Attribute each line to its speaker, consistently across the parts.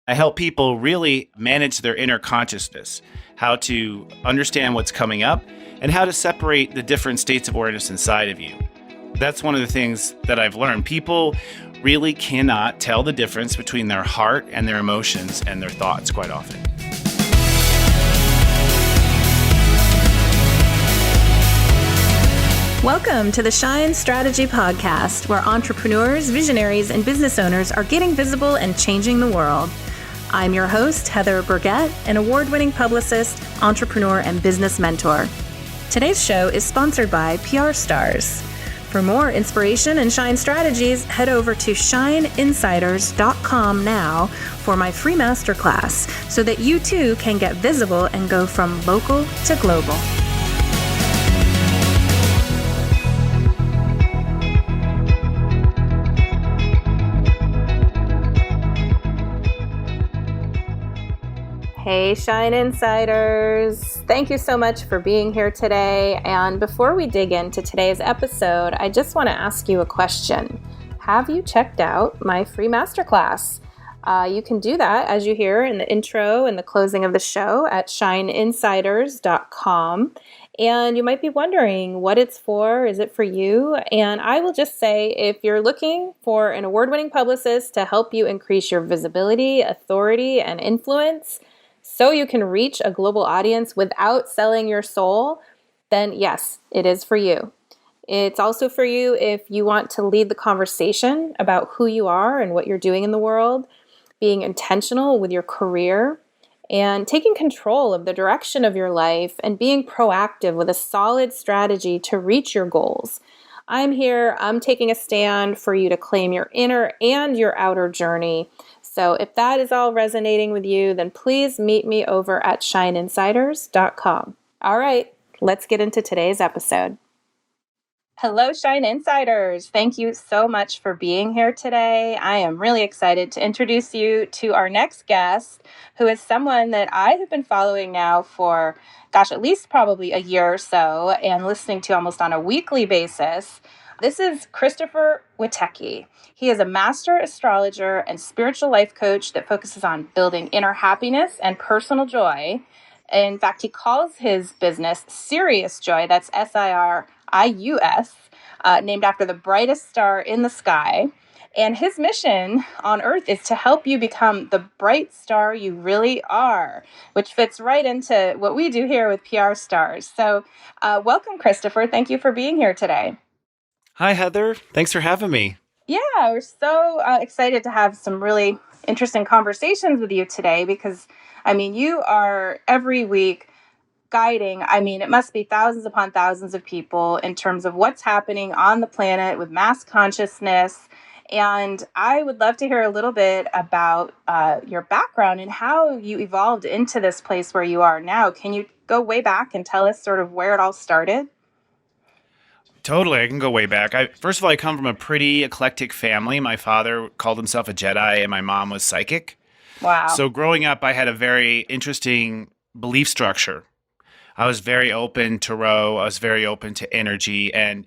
Speaker 1: I help people really manage their inner consciousness, how to understand what's coming up, and how to separate the different states of awareness inside of you. That's one of the things that I've learned. People really cannot tell the difference between their heart and their emotions and their thoughts quite often.
Speaker 2: Welcome to the Shine Strategy Podcast, where entrepreneurs, visionaries, and business owners are getting visible and changing the world. I'm your host, Heather Burgett, an award-winning publicist, entrepreneur, and business mentor. Today's show is sponsored by PR Stars. For more inspiration and Shine strategies, head over to shineinsiders.com now for my free masterclass so that you too can get visible and go from local to global. Hey, Shine Insiders. Thank you so much for being here today. And before we dig into today's episode, I just want to ask you a question. Have you checked out my free masterclass? You can do that, as you hear in the intro and the closing of the show, at shineinsiders.com. And you might be wondering what it's for. Is it for you? And I will just say, if you're looking for an award-winning publicist to help you increase your visibility, authority, and influence, so you can reach a global audience without selling your soul, then yes, it is for you. It's also for you if you want to lead the conversation about who you are and what you're doing in the world, being intentional with your career, and taking control of the direction of your life and being proactive with a solid strategy to reach your goals. I'm here, I'm taking a stand for you to claim your inner and your outer journey. So if that is all resonating with you, then please meet me over at shineinsiders.com. All right, let's get into today's episode. Hello, Shine Insiders. Thank you so much for being here today. I am really excited to introduce you to our next guest, who is someone that I have been following now for, at least probably a year or so, and listening to almost on a weekly basis. This is Christopher Witecki. He is a master astrologer and spiritual life coach that focuses on building inner happiness and personal joy. In fact, he calls his business Sirius Joy, that's S-I-R-I-U-S, named after the brightest star in the sky. And his mission on Earth is to help you become the bright star you really are, which fits right into what we do here with PR Stars. So welcome, Christopher. Thank you for being here today.
Speaker 1: Hi, Heather. Thanks for having me.
Speaker 2: Yeah, we're so excited to have some really interesting conversations with you today because, you are every week guiding, it must be thousands upon thousands of people in terms of what's happening on the planet with mass consciousness. And I would love to hear a little bit about your background and how you evolved into this place where you are now. Can you go way back and tell us sort of where it all started?
Speaker 1: Totally. I can go way back. First of all, I come from a pretty eclectic family. My father called himself a Jedi and my mom was psychic.
Speaker 2: Wow.
Speaker 1: So growing up, I had a very interesting belief structure. I was very open to tarot. I was very open to energy. And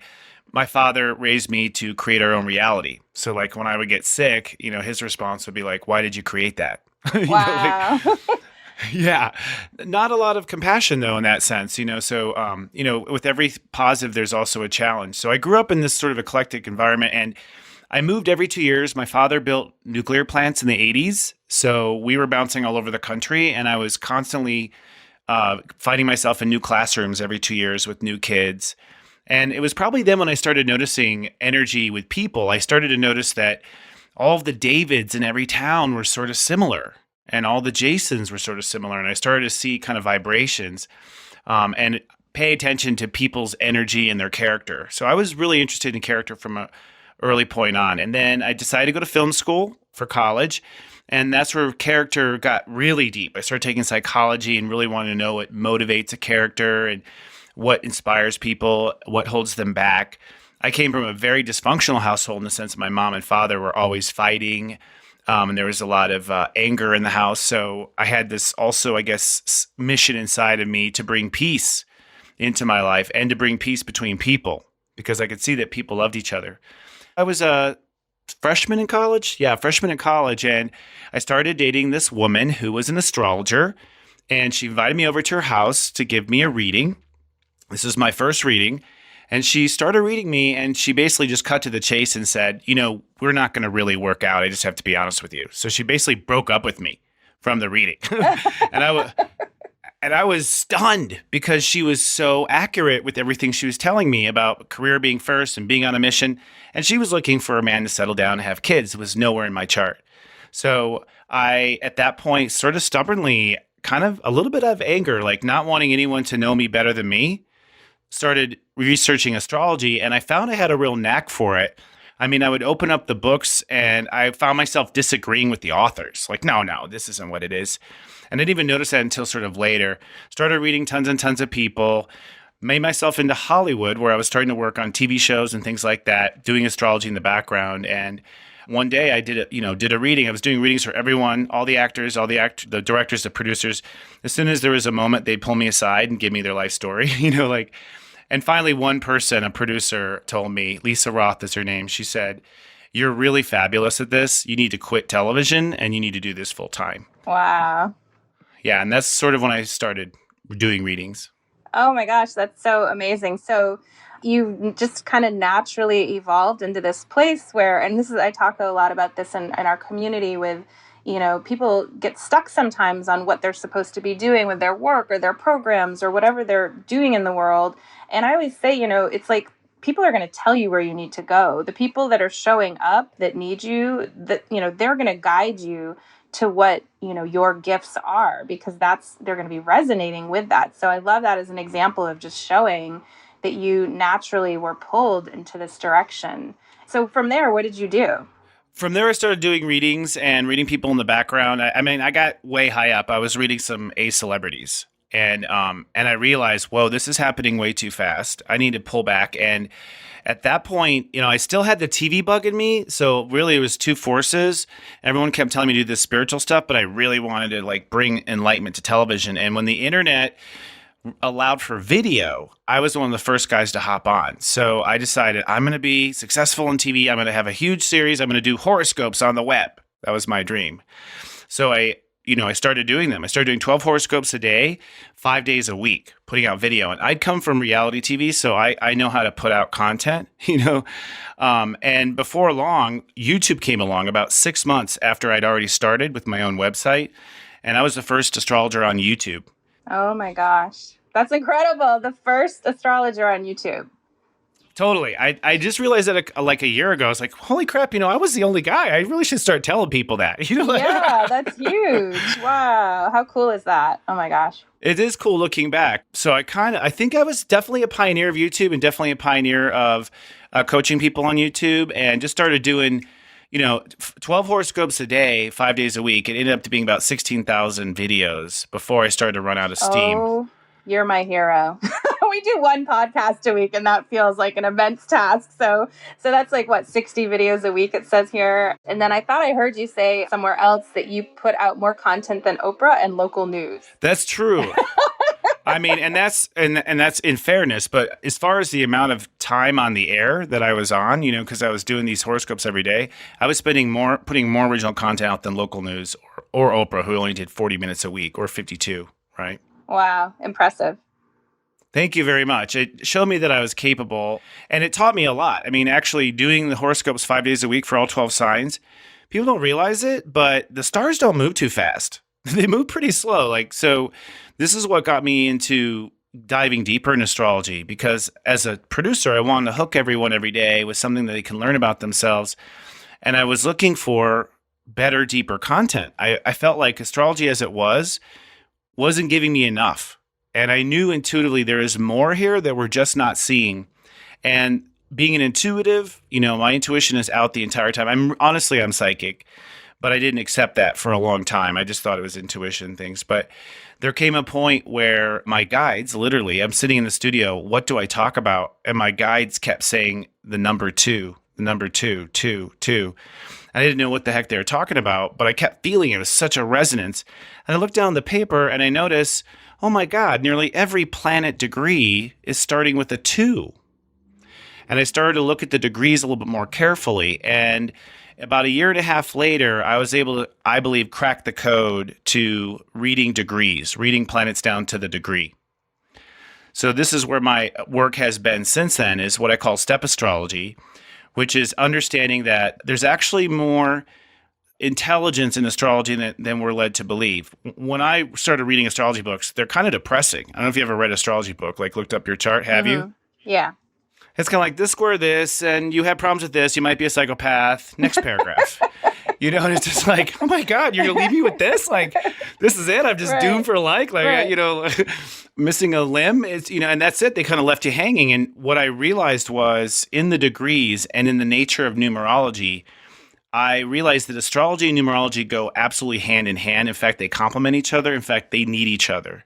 Speaker 1: my father raised me to create our own reality. So like when I would get sick, his response would be like, why did you create that?
Speaker 2: Wow.
Speaker 1: Yeah. Not a lot of compassion, though, in that sense, So, with every positive, there's also a challenge. So I grew up in this sort of eclectic environment, and I moved every 2 years. My father built nuclear plants in the 80s. So we were bouncing all over the country, and I was constantly finding myself in new classrooms every 2 years with new kids. And it was probably then when I started noticing energy with people. I started to notice that all of the Davids in every town were sort of similar. And all the Jasons were sort of similar. And I started to see kind of vibrations and pay attention to people's energy and their character. So I was really interested in character from an early point on. And then I decided to go to film school for college. And that's where character got really deep. I started taking psychology and really wanted to know what motivates a character and what inspires people, what holds them back. I came from a very dysfunctional household in the sense that my mom and father were always fighting. And there was a lot of anger in the house. So I had this also, mission inside of me to bring peace into my life and to bring peace between people because I could see that people loved each other. I was freshman in college. Yeah, freshman in college. And I started dating this woman who was an astrologer. And she invited me over to her house to give me a reading. This is my first reading. And she started reading me, and she basically just cut to the chase and said, we're not going to really work out. I just have to be honest with you. So she basically broke up with me from the reading. And I was stunned because she was so accurate with everything she was telling me about career being first and being on a mission. And she was looking for a man to settle down and have kids. It was nowhere in my chart. So I, at that point, sort of stubbornly, kind of a little bit of anger, like not wanting anyone to know me better than me, started researching astrology, and I found I had a real knack for it. I mean, I would open up the books and I found myself disagreeing with the authors. Like, no, this isn't what it is. And I didn't even notice that until sort of later. Started reading tons and tons of people, made myself into Hollywood, where I was starting to work on TV shows and things like that, doing astrology in the background. And one day I did a reading. I was doing readings for everyone, all the actors, the directors, the producers. As soon as there was a moment, they'd pull me aside and give me their life story, And finally, one person, a producer, told me, Lisa Roth is her name. She said, "You're really fabulous at this. You need to quit television and you need to do this full time."
Speaker 2: Wow.
Speaker 1: Yeah, and that's sort of when I started doing readings.
Speaker 2: Oh my gosh, that's so amazing. So you just kind of naturally evolved into this place where, and I talk a lot about this in our community with, people get stuck sometimes on what they're supposed to be doing with their work or their programs or whatever they're doing in the world. And I always say, it's like people are going to tell you where you need to go. The people that are showing up that need you, they're going to guide you to what, your gifts are, because they're going to be resonating with that. So I love that as an example of just showing that you naturally were pulled into this direction. So from there, what did you do?
Speaker 1: From there, I started doing readings and reading people in the background. I got way high up. I was reading some A celebrities, and I realized, whoa, this is happening way too fast. I need to pull back. And at that point, I still had the TV bug in me. So really, it was two forces. Everyone kept telling me to do this spiritual stuff, but I really wanted to bring enlightenment to television. And when the internet allowed for video, I was one of the first guys to hop on. So I decided I'm going to be successful on TV. I'm going to have a huge series. I'm going to do horoscopes on the web. That was my dream. So I started doing them. I started doing 12 horoscopes a day, 5 days a week, putting out video. And I'd come from reality TV, so I know how to put out content, And before long, YouTube came along about 6 months after I'd already started with my own website. And I was the first astrologer on YouTube.
Speaker 2: Oh my gosh. That's incredible. The first astrologer on YouTube.
Speaker 1: Totally. I just realized that a year ago. I was like, holy crap, I was the only guy. I really should start telling people that.
Speaker 2: Yeah, that's huge. Wow. How cool is that? Oh my gosh.
Speaker 1: It is cool looking back. So I think I was definitely a pioneer of YouTube and definitely a pioneer of coaching people on YouTube, and just started doing 12 horoscopes a day, 5 days a week. It ended up to being about 16,000 videos before I started to run out of steam.
Speaker 2: Oh, you're my hero. We do one podcast a week, and that feels like an immense task. So that's 60 videos a week, it says here. And then I thought I heard you say somewhere else that you put out more content than Oprah and local news.
Speaker 1: That's true. And that's in fairness, but as far as the amount of time on the air that I was on, because I was doing these horoscopes every day, I was putting more original content out than local news or Oprah, who only did 40 minutes a week, or 52, right?
Speaker 2: Wow. Impressive.
Speaker 1: Thank you very much. It showed me that I was capable, and it taught me a lot. Actually doing the horoscopes 5 days a week for all 12 signs, people don't realize it, but the stars don't move too fast. They move pretty slow. So this is what got me into diving deeper in astrology, because as a producer, I wanted to hook everyone every day with something that they can learn about themselves. And I was looking for better, deeper content. I felt like astrology as it wasn't giving me enough. And I knew intuitively there is more here that we're just not seeing. And being an intuitive, my intuition is out the entire time. I'm psychic, but I didn't accept that for a long time. I just thought it was intuition things. But there came a point where my guides, literally, I'm sitting in the studio, what do I talk about? And my guides kept saying the number 2, the number 2, 2, 2. I didn't know what the heck they were talking about, but I kept feeling it was such a resonance. And I looked down the paper and I noticed, oh my God, nearly every planet degree is starting with a 2. And I started to look at the degrees a little bit more carefully. And about a year and a half later, I was able to, I believe, crack the code to reading degrees, reading planets down to the degree. So this is where my work has been since then, is what I call step astrology, which is understanding that there's actually more intelligence in astrology than we're led to believe. When I started reading astrology books, they're kind of depressing. I don't know if you ever read an astrology book, like looked up your chart. Have you?
Speaker 2: Yeah.
Speaker 1: It's kind of like this square this, and you have problems with this. You might be a psychopath. Next paragraph. And it's just like, oh my God, you're going to leave me with this? Like, this is it? I'm just doomed for missing a limb. It's, and that's it. They kind of left you hanging. And what I realized was in the degrees and in the nature of numerology, I realized that astrology and numerology go absolutely hand in hand. In fact, they complement each other. In fact, they need each other.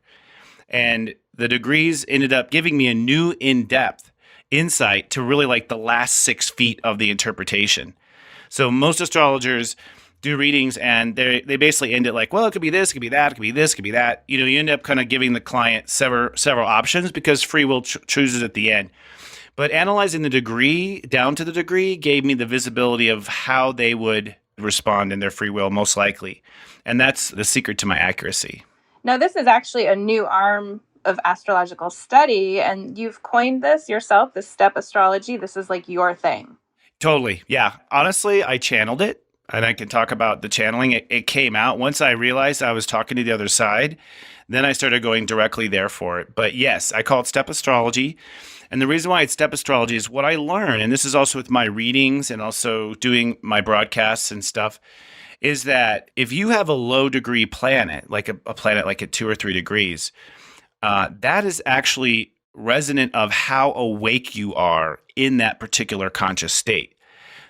Speaker 1: And the degrees ended up giving me a new in-depth insight to really like the last 6 feet of the interpretation. So most astrologers do readings and they basically end it like, well, it could be this, it could be that, it could be this, it could be that. You end up kind of giving the client several options because free will chooses at the end. But analyzing the degree down to the degree gave me the visibility of how they would respond in their free will most likely. And that's the secret to my accuracy.
Speaker 2: Now, this is actually a new arm of astrological study, and you've coined this yourself, this step astrology. This is like your thing.
Speaker 1: Totally. Yeah. Honestly, I channeled it, and I can talk about the channeling. It came out once I realized I was talking to the other side. Then I started going directly there for it. But yes, I call it step astrology. And the reason why it's step astrology is what I learned, and this is also with my readings and also doing my broadcasts and stuff, is that if you have a low degree planet, like a planet like at 2 or 3 degrees, that is actually resonant of how awake you are in that particular conscious state.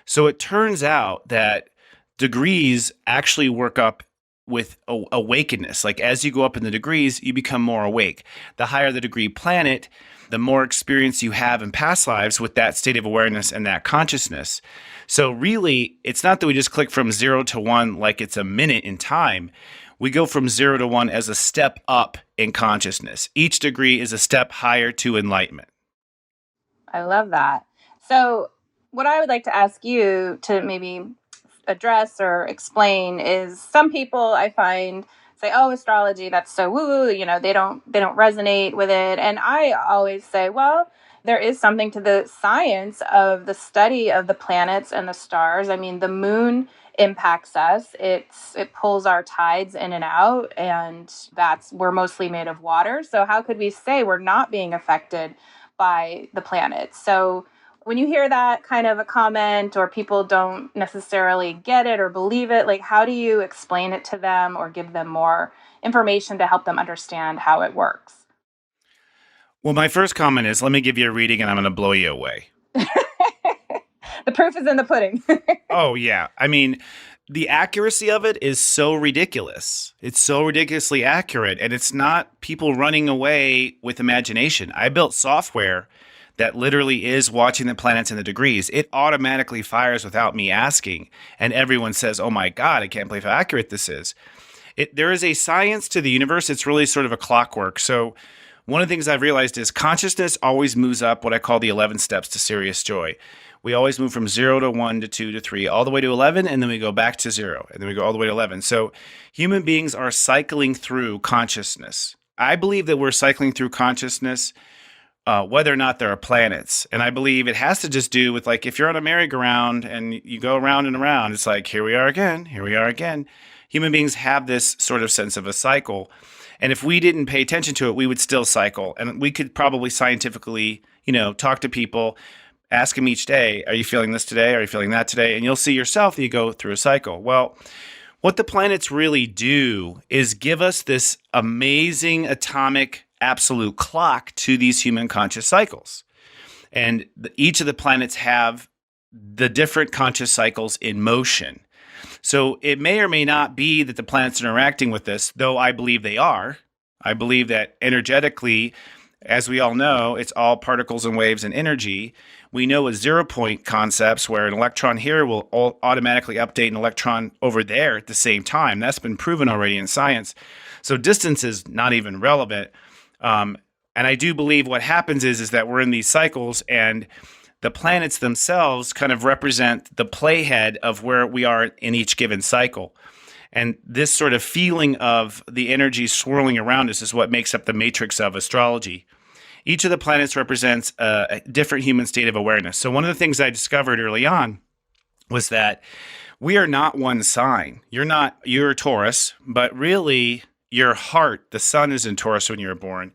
Speaker 1: So it turns out that degrees actually work up with awakeness. Like as you go up in the degrees, you become more awake. The higher the degree planet, the more experience you have in past lives with that state of awareness and that consciousness. So really, it's not that we just click from 0 to 1 like it's a minute in time. We go from 0 to 1 as a step up in consciousness. Each degree is a step higher to enlightenment.
Speaker 2: I love that. So what I would like to ask you to maybe address or explain is some people I find say, oh, astrology, that's so woo-woo, they don't resonate with it. And I always say, well, there is something to the science of the study of the planets and the stars. I mean, the moon impacts us. It pulls our tides in and out, and we're mostly made of water. So how could we say we're not being affected by the planets? So when you hear that kind of a comment or people don't necessarily get it or believe it, like how do you explain it to them or give them more information to help them understand how it works?
Speaker 1: Well, my first comment is, let me give you a reading and I'm going to blow you away.
Speaker 2: The proof is in the pudding.
Speaker 1: Oh, yeah. I mean, the accuracy of it is so ridiculous. It's so ridiculously accurate. And it's not people running away with imagination. I built software that literally is watching the planets and the degrees. It automatically fires without me asking. And everyone says, oh my God, I can't believe how accurate this is. There is a science to the universe. It's really sort of a clockwork. So one of the things I've realized is consciousness always moves up what I call the 11 steps to Sirius Joy. We always move from 0 to 1 to 2 to 3, all the way to 11, and then we go back to 0, and then we go all the way to 11. So human beings are cycling through consciousness. I believe that we're cycling through consciousness whether or not there are planets. And I believe it has to just do with, like, if you're on a merry-go-round and you go around and around, it's like, here we are again, here we are again. Human beings have this sort of sense of a cycle. And if we didn't pay attention to it, we would still cycle. And we could probably scientifically, talk to people, ask them each day, are you feeling this today? Are you feeling that today? And you'll see yourself that you go through a cycle. Well, what the planets really do is give us this amazing atomic absolute clock to these human conscious cycles. And each of the planets have the different conscious cycles in motion. So it may or may not be that the planets are interacting with this, though I believe they are. I believe that energetically, as we all know, it's all particles and waves and energy. We know with 0-point concepts where an electron here will automatically update an electron over there at the same time. That's been proven already in science. So distance is not even relevant. And I do believe what happens is that we're in these cycles, and the planets themselves kind of represent the playhead of where we are in each given cycle. And this sort of feeling of the energy swirling around us is what makes up the matrix of astrology. Each of the planets represents a different human state of awareness. So one of the things I discovered early on was that we are not one sign. You're a Taurus, but really your heart, the sun is in Taurus when you were born,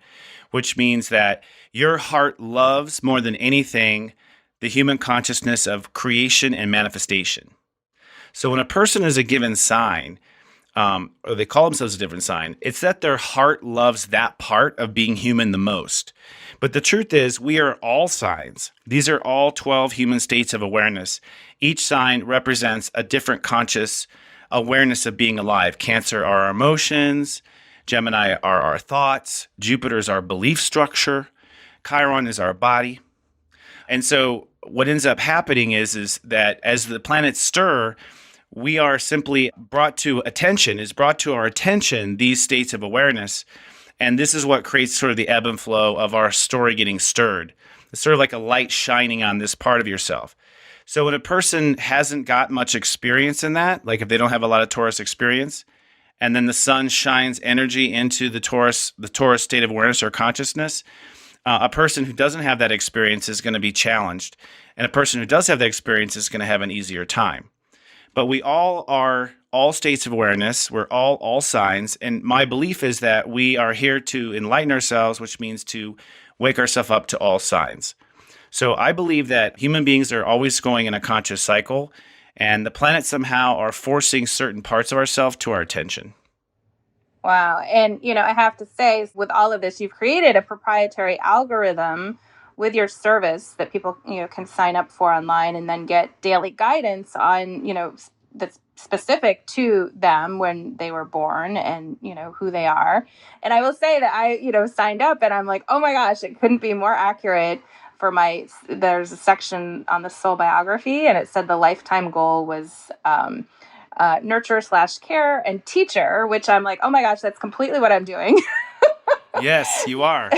Speaker 1: which means that your heart loves more than anything the human consciousness of creation and manifestation. So when a person is a given sign, or they call themselves a different sign, it's that their heart loves that part of being human the most. But the truth is, we are all signs. These are all 12 human states of awareness. Each sign represents a different conscious awareness of being alive. Cancer are our emotions. Gemini are our thoughts. Jupiter is our belief structure. Chiron is our body. And so what ends up happening is that as the planets stir, we are simply brought to our attention these states of awareness. And this is what creates sort of the ebb and flow of our story getting stirred. It's sort of like a light shining on this part of yourself. So when a person hasn't got much experience in that, like if they don't have a lot of Taurus experience, and then the sun shines energy into the Taurus state of awareness or consciousness, a person who doesn't have that experience is going to be challenged. And a person who does have that experience is going to have an easier time. But we all are all states of awareness. We're all signs. And my belief is that we are here to enlighten ourselves, which means to wake ourselves up to all signs. So I believe that human beings are always going in a conscious cycle, and the planets somehow are forcing certain parts of ourselves to our attention.
Speaker 2: Wow. And, I have to say, with all of this, you've created a proprietary algorithm with your service that people, can sign up for online and then get daily guidance on, that's specific to them when they were born and, who they are. And I will say that I, signed up and I'm like, oh my gosh, it couldn't be more accurate for there's a section on the soul biography, and it said the lifetime goal was, nurture/care and teacher, which I'm like, oh my gosh, that's completely what I'm doing.
Speaker 1: Yes, you are.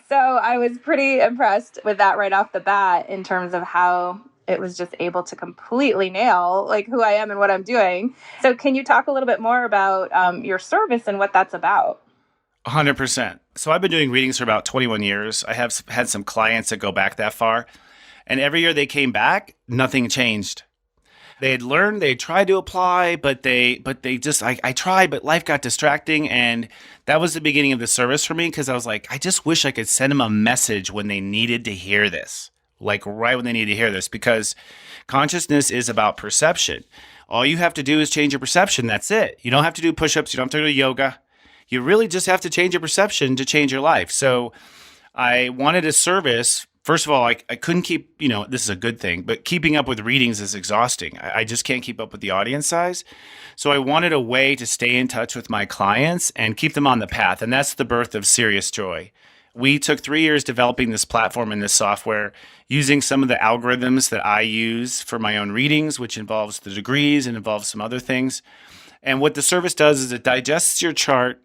Speaker 2: So I was pretty impressed with that right off the bat in terms of how it was just able to completely nail like who I am and what I'm doing. So can you talk a little bit more about your service and what that's about?
Speaker 1: 100%. So I've been doing readings for about 21 years. I have had some clients that go back that far. And every year they came back, nothing changed. They had learned, they tried to apply, but they just, I tried, but life got distracting. And that was the beginning of the service for me, because I was like, I just wish I could send them a message when they needed to hear this, like right when they needed to hear this, because consciousness is about perception. All you have to do is change your perception. That's it. You don't have to do push-ups. You don't have to do yoga. You really just have to change your perception to change your life. So I wanted a service. First of all, I couldn't keep, this is a good thing, but keeping up with readings is exhausting. I just can't keep up with the audience size. So I wanted a way to stay in touch with my clients and keep them on the path. And that's the birth of Sirius Joy. We took 3 years developing this platform and this software, using some of the algorithms that I use for my own readings, which involves the degrees and involves some other things. And what the service does is it digests your chart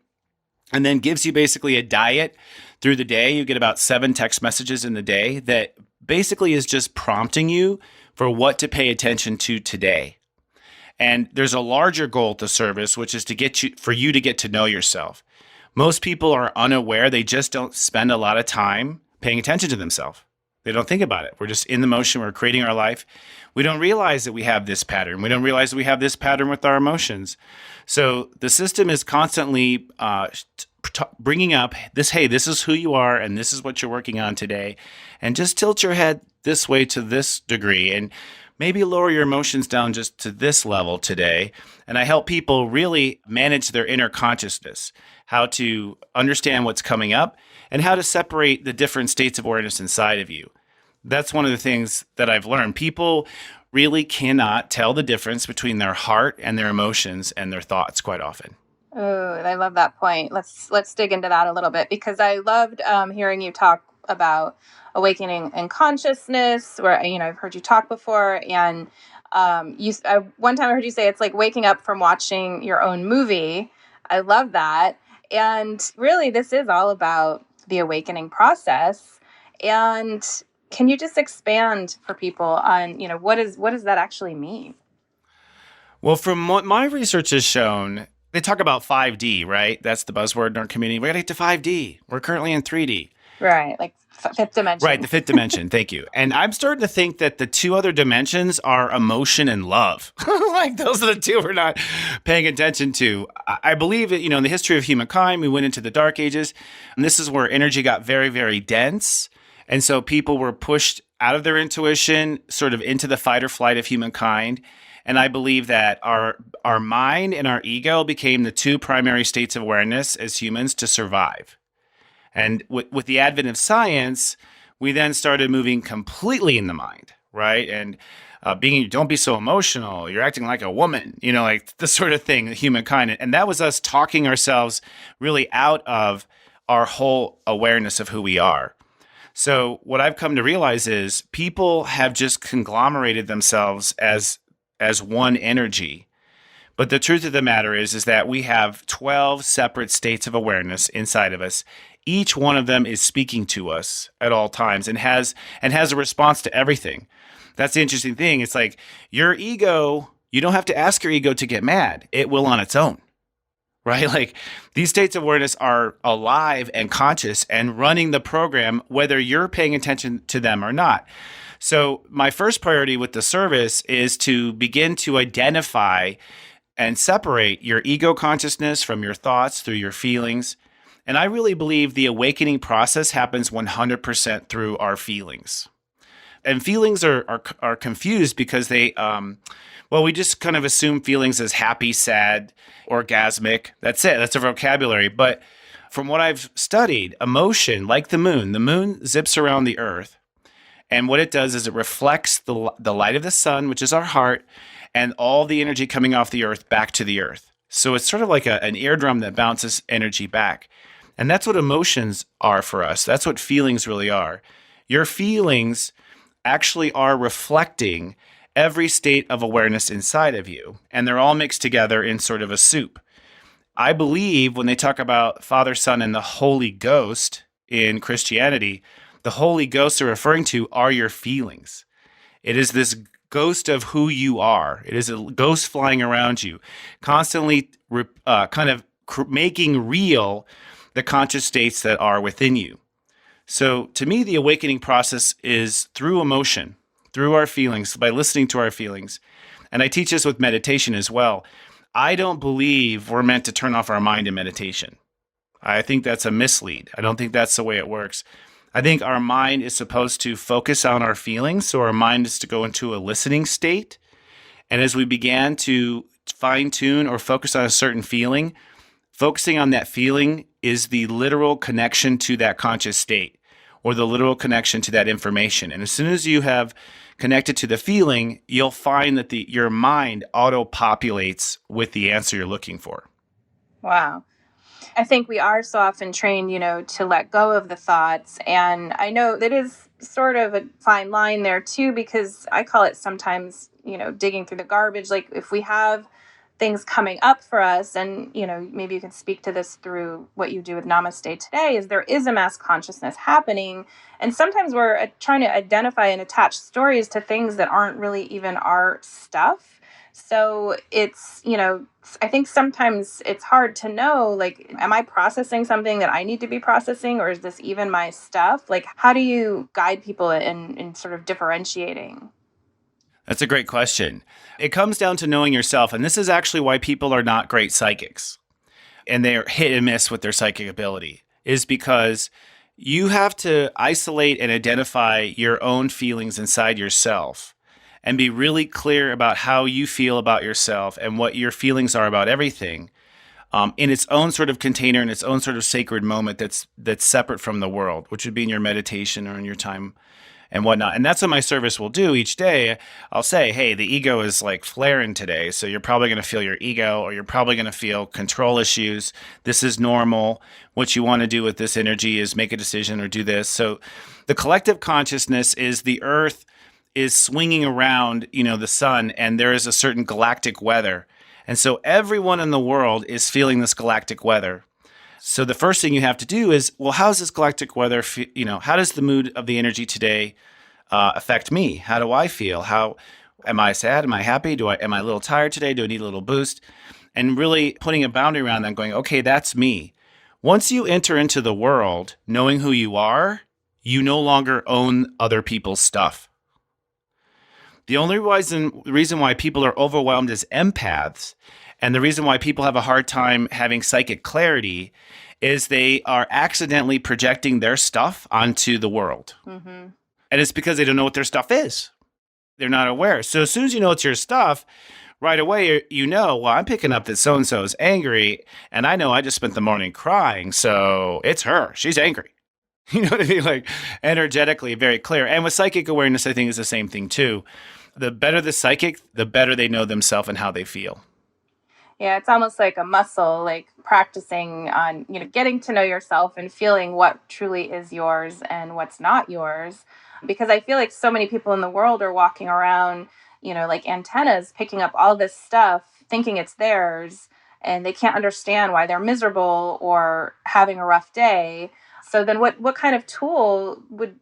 Speaker 1: and then gives you basically a diet through the day. You get about 7 text messages in the day that basically is just prompting you for what to pay attention to today. And there's a larger goal to service, which is for you to get to know yourself. Most people are unaware. They just don't spend a lot of time paying attention to themselves. They don't think about it. We're just in the motion. We're creating our life. We don't realize that we have this pattern. We don't realize that we have this pattern with our emotions. So the system is constantly bringing up this, hey, this is who you are and this is what you're working on today. And just tilt your head this way to this degree and maybe lower your emotions down just to this level today. And I help people really manage their inner consciousness, how to understand what's coming up and how to separate the different states of awareness inside of you. That's one of the things that I've learned. People really cannot tell the difference between their heart and their emotions and their thoughts quite often.
Speaker 2: Oh, I love that point. Let's dig into that a little bit, because I loved hearing you talk about awakening and consciousness, where, I've heard you talk before. And one time I heard you say it's like waking up from watching your own movie. I love that. And really, this is all about the awakening process. And Can you just expand for people on, what does that actually mean?
Speaker 1: Well, from what my research has shown, they talk about 5D, right? That's the buzzword in our community. We got to get to 5D. We're currently in 3D.
Speaker 2: Right, like fifth
Speaker 1: Right,
Speaker 2: dimension.
Speaker 1: the fifth dimension. Thank you. And I'm starting to think that the two other dimensions are emotion and love. Like those are the two we're not paying attention to. I believe that, in the history of humankind, we went into the dark ages, and this is where energy got very, very dense. And so people were pushed out of their intuition, sort of into the fight or flight of humankind. And I believe that our mind and our ego became the two primary states of awareness as humans to survive. And with the advent of science, we then started moving completely in the mind, right? And don't be so emotional. You're acting like a woman, like this sort of thing, humankind. And that was us talking ourselves really out of our whole awareness of who we are. So what I've come to realize is people have just conglomerated themselves as one energy. But the truth of the matter is that we have 12 separate states of awareness inside of us. Each one of them is speaking to us at all times and has a response to everything. That's the interesting thing. It's like your ego, you don't have to ask your ego to get mad. It will on its own, right? Like these states of awareness are alive and conscious and running the program, whether you're paying attention to them or not. So my first priority with the service is to begin to identify and separate your ego consciousness from your thoughts through your feelings. And I really believe the awakening process happens 100% through our feelings. And feelings are confused because they, we just kind of assume feelings as happy, sad, orgasmic. That's it. That's a vocabulary. But from what I've studied, emotion, like the moon zips around the earth. And what it does is it reflects the light of the sun, which is our heart, and all the energy coming off the earth back to the earth. So it's sort of like an eardrum that bounces energy back. And that's what emotions are for us. That's what feelings really are. Your feelings actually are reflecting every state of awareness inside of you. And they're all mixed together in sort of a soup. I believe when they talk about Father, Son, and the Holy Ghost in Christianity, the Holy Ghost they're referring to are your feelings. It is this ghost of who you are. It is a ghost flying around you, constantly making real the conscious states that are within you. So to me, the awakening process is through emotion, through our feelings, by listening to our feelings. And I teach this with meditation as well. I don't believe we're meant to turn off our mind in meditation. I think that's a mislead. I don't think that's the way it works. I think our mind is supposed to focus on our feelings. So our mind is to go into a listening state. And as we began to fine tune or focus on a certain feeling, focusing on that feeling is the literal connection to that conscious state or the literal connection to that information. And as soon as you have connected to the feeling, you'll find that your mind auto-populates with the answer you're looking for.
Speaker 2: Wow. I think we are so often trained, to let go of the thoughts. And I know that is sort of a fine line there too, because I call it sometimes, digging through the garbage. Like if we have things coming up for us, and maybe you can speak to this through what you do with Namaste Today, is there is a mass consciousness happening, and sometimes we're trying to identify and attach stories to things that aren't really even our stuff. So it's, I think sometimes it's hard to know, like, am I processing something that I need to be processing, or is this even my stuff? Like, how do you guide people in sort of differentiating?
Speaker 1: That's a great question. It comes down to knowing yourself. And this is actually why people are not great psychics and they're hit and miss with their psychic ability, is because you have to isolate and identify your own feelings inside yourself and be really clear about how you feel about yourself and what your feelings are about everything in its own sort of container, in its own sort of sacred moment that's separate from the world, which would be in your meditation or in your time and whatnot. And that's what my service will do each day. I'll say, hey, the ego is like flaring today. So you're probably going to feel your ego, or you're probably going to feel control issues. This is normal. What you want to do with this energy is make a decision or do this. So the collective consciousness is the earth is swinging around, the sun, and there is a certain galactic weather. And so everyone in the world is feeling this galactic weather. So the first thing you have to do is, well, how's this galactic weather, how does the mood of the energy today affect me? How do I feel? How am I sad? Am I happy? Am I a little tired today? Do I need a little boost? And really putting a boundary around that and going, okay, that's me. Once you enter into the world knowing who you are, you no longer own other people's stuff. The only reason why people are overwhelmed as empaths, and the reason why people have a hard time having psychic clarity, is they are accidentally projecting their stuff onto the world. Mm-hmm. And it's because they don't know what their stuff is. They're not aware. So as soon as you know it's your stuff, right away, well, I'm picking up that so-and-so is angry, and I know I just spent the morning crying, so it's her. She's angry. You know what I mean? Like, energetically very clear. And with psychic awareness, I think is the same thing too. The better the psychic, the better they know themselves and how they feel.
Speaker 2: Yeah, it's almost like a muscle, like practicing on, getting to know yourself and feeling what truly is yours and what's not yours. Because I feel like so many people in the world are walking around, like antennas, picking up all this stuff, thinking it's theirs, and they can't understand why they're miserable or having a rough day. So then what kind of tool would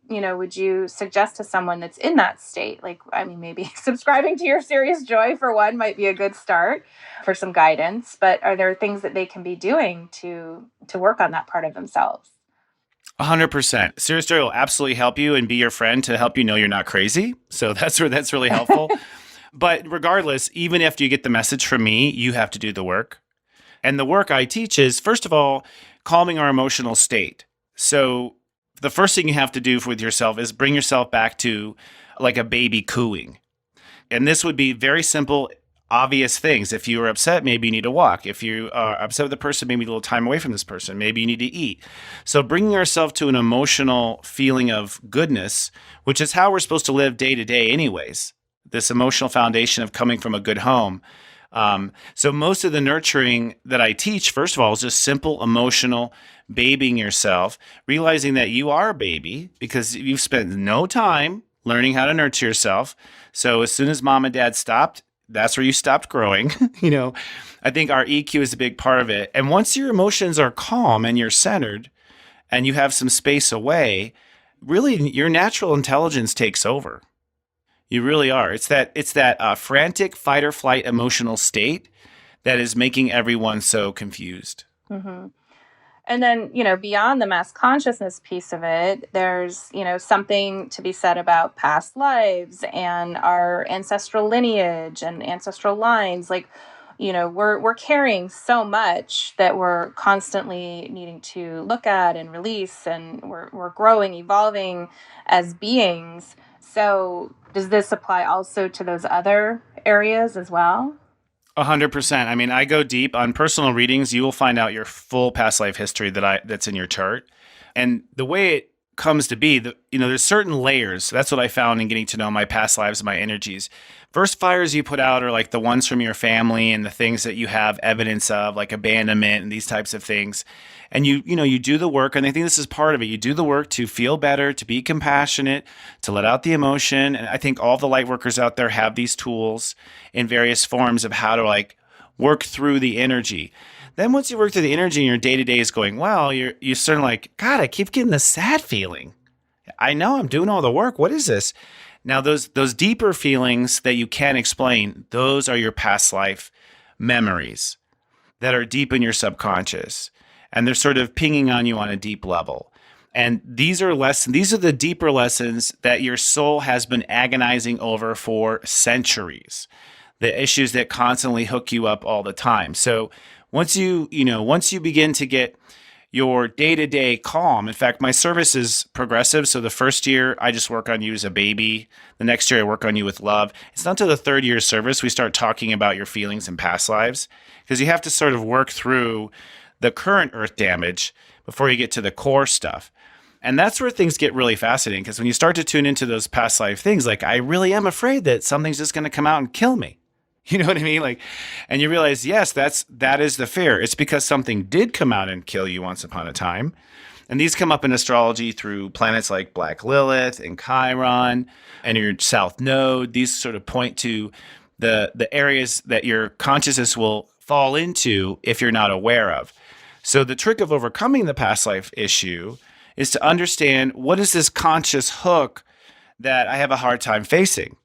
Speaker 2: you suggest to someone that's in that state? Like, I mean, maybe subscribing to your Sirius Joy for one might be a good start for some guidance, but are there things that they can be doing to work on that part of themselves?
Speaker 1: 100%. Sirius Joy will absolutely help you and be your friend to help you know you're not crazy. So that's really helpful. But regardless, even after you get the message from me, you have to do the work. And the work I teach is, first of all, calming our emotional state. So the first thing you have to do with yourself is bring yourself back to like a baby cooing. And this would be very simple, obvious things. If you are upset, maybe you need to walk. If you are upset with the person, maybe a little time away from this person. Maybe you need to eat. So bringing ourselves to an emotional feeling of goodness, which is how we're supposed to live day to day anyways. This emotional foundation of coming from a good home. So most of the nurturing that I teach, first of all, is just simple emotional babying yourself, realizing that you are a baby because you've spent no time learning how to nurture yourself. So as soon as mom and dad stopped, that's where you stopped growing. I think our EQ is a big part of it. And once your emotions are calm and you're centered and you have some space away, really your natural intelligence takes over. You really are. It's that frantic fight or flight emotional state that is making everyone so confused.
Speaker 2: Mm-hmm. And then, beyond the mass consciousness piece of it, there's, something to be said about past lives and our ancestral lineage and ancestral lines. Like, we're carrying so much that we're constantly needing to look at and release, and we're growing, evolving as beings. So does this apply also to those other areas as well?
Speaker 1: 100%. I mean, I go deep on personal readings. You will find out your full past life history that's in your chart. And the way it comes to be, there's certain layers. That's what I found in getting to know my past lives and my energies. First fires you put out are like the ones from your family and the things that you have evidence of, like abandonment and these types of things. And you do the work, and I think this is part of it. You do the work to feel better, to be compassionate, to let out the emotion. And I think all the light workers out there have these tools in various forms of how to work through the energy. Then once you work through the energy and your day-to-day is going well, you're sort of like, God, I keep getting this sad feeling. I know I'm doing all the work. What is this? Now, those deeper feelings that you can't explain, those are your past life memories that are deep in your subconscious. And they're sort of pinging on you on a deep level. And these are the deeper lessons that your soul has been agonizing over for centuries. The issues that constantly hook you up all the time. So once you begin to get your day-to-day calm. In fact, my service is progressive. So the first year, I just work on you as a baby. The next year, I work on you with love. It's not until the third year service we start talking about your feelings and past lives, because you have to sort of work through the current earth damage before you get to the core stuff. And that's where things get really fascinating, because when you start to tune into those past life things, like, I really am afraid that something's just going to come out and kill me. You know what I mean? And you realize, yes, that is the fear. It's because something did come out and kill you once upon a time. And these come up in astrology through planets like Black Lilith and Chiron and your South Node. These sort of point to the areas that your consciousness will fall into if you're not aware of. So the trick of overcoming the past life issue is to understand, what is this conscious hook that I have a hard time facing.